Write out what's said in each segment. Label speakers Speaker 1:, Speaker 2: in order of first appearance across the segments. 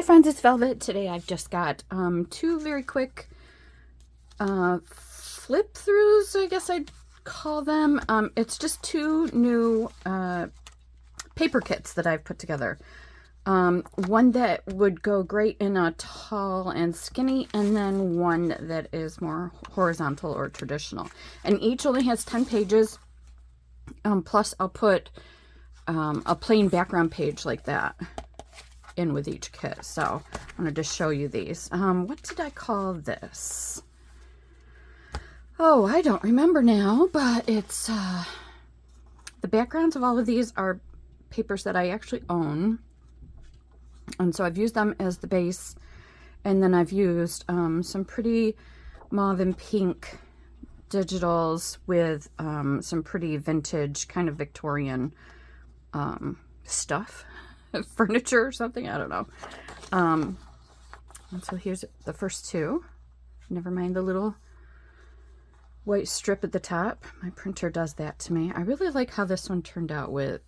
Speaker 1: Hi friends, it's Velvet. Today I've just got two very quick flip throughs, I guess I'd call them. It's just two new paper kits that I've put together. One that would go great in a tall and skinny, and then one that is more horizontal or traditional. And each only has 10 pages, plus I'll put a plain background page like that in with each kit. So I'm going to just show you these. What did I call this? Oh, I don't remember now, but it's the backgrounds of all of these are papers that I actually own, and so I've used them as the base, and then I've used some pretty mauve and pink digitals with some pretty vintage kind of Victorian stuff, furniture or something, I don't know. And so here's the first two. Never mind the little white strip at the top. My printer does that to me. I really like how this one turned out with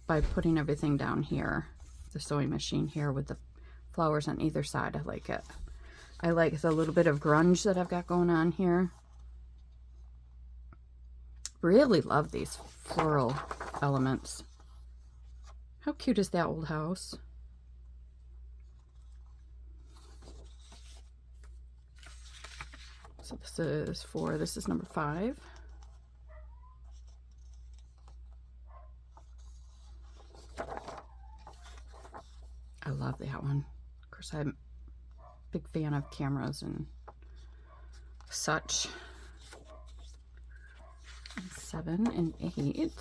Speaker 1: by putting everything down here, the sewing machine here with the flowers on either side. I like it. I like the little bit of grunge that I've got going on here. Really love these floral elements. How cute is that old house? So this is number 5. I love that one. Of course, I'm a big fan of cameras and such. And 7 and 8.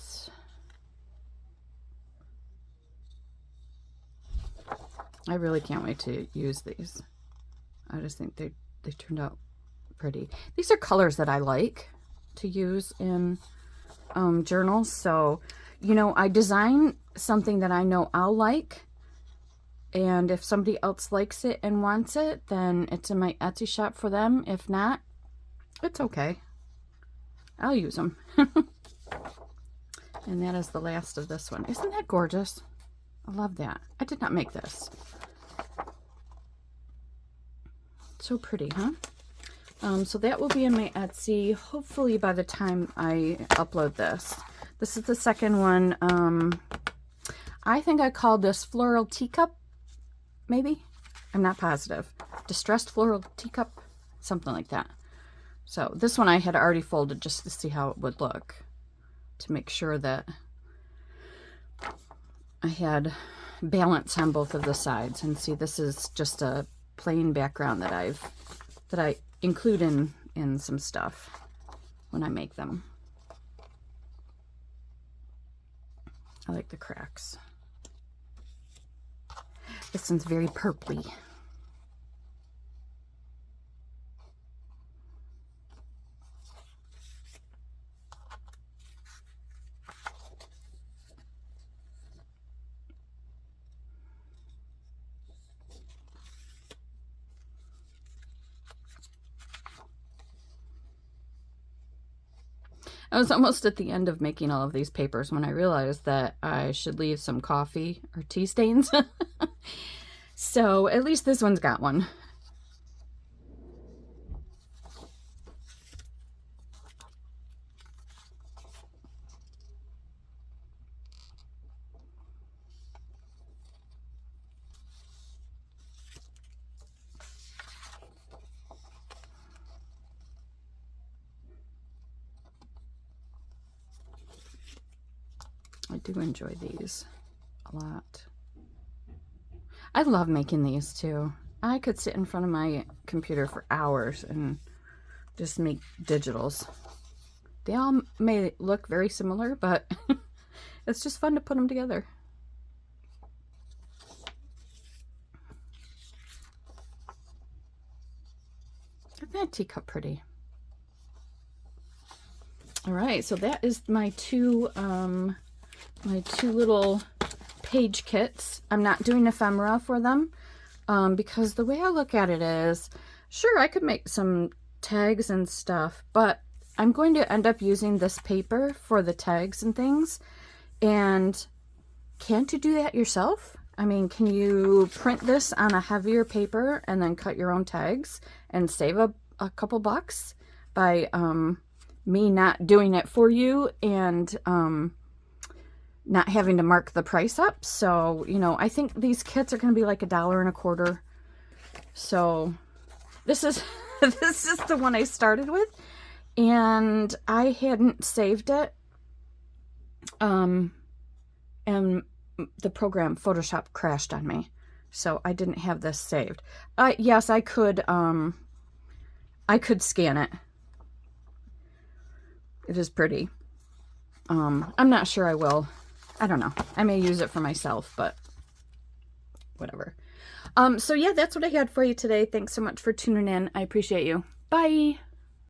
Speaker 1: I really can't wait to use these. I just think they turned out pretty. These are colors that I like to use in journals. So, you know, I design something that I know I'll like, and if somebody else likes it and wants it, then it's in my Etsy shop for them. If not, it's okay. I'll use them. And that is the last of this one. Isn't that gorgeous? I love that. I did not make this. So pretty, huh? So that will be in my Etsy, hopefully by the time I upload this. This is the second one. I think I called this Floral Teacup, maybe? I'm not positive. Distressed Floral Teacup, something like that. So this one I had already folded just to see how it would look, to make sure that I had balance on both of the sides. And see, this is just a plain background that I include in some stuff when I make them. I like the cracks. This one's very purpley. I was almost at the end of making all of these papers when I realized that I should leave some coffee or tea stains. So at least this one's got one. I do enjoy these a lot. I love making these too. I could sit in front of my computer for hours and just make digitals. They all may look very similar, but it's just fun to put them together. Isn't that teacup pretty? All right, so that is my two little page kits. I'm not doing ephemera for them because the way I look at it is, sure, I could make some tags and stuff, but I'm going to end up using this paper for the tags and things. And can't you do that yourself? I mean, can you print this on a heavier paper and then cut your own tags and save a couple bucks by me not doing it for you and not having to mark the price up? So, you know, I think these kits are going to be like $1.25. So this is this is the one I started with, and I hadn't saved it. And the program Photoshop crashed on me, so I didn't have this saved. Yes, I could scan it. It is pretty. I'm not sure I will. I don't know. I may use it for myself, but whatever. So yeah, that's what I had for you today. Thanks so much for tuning in. I appreciate you. Bye.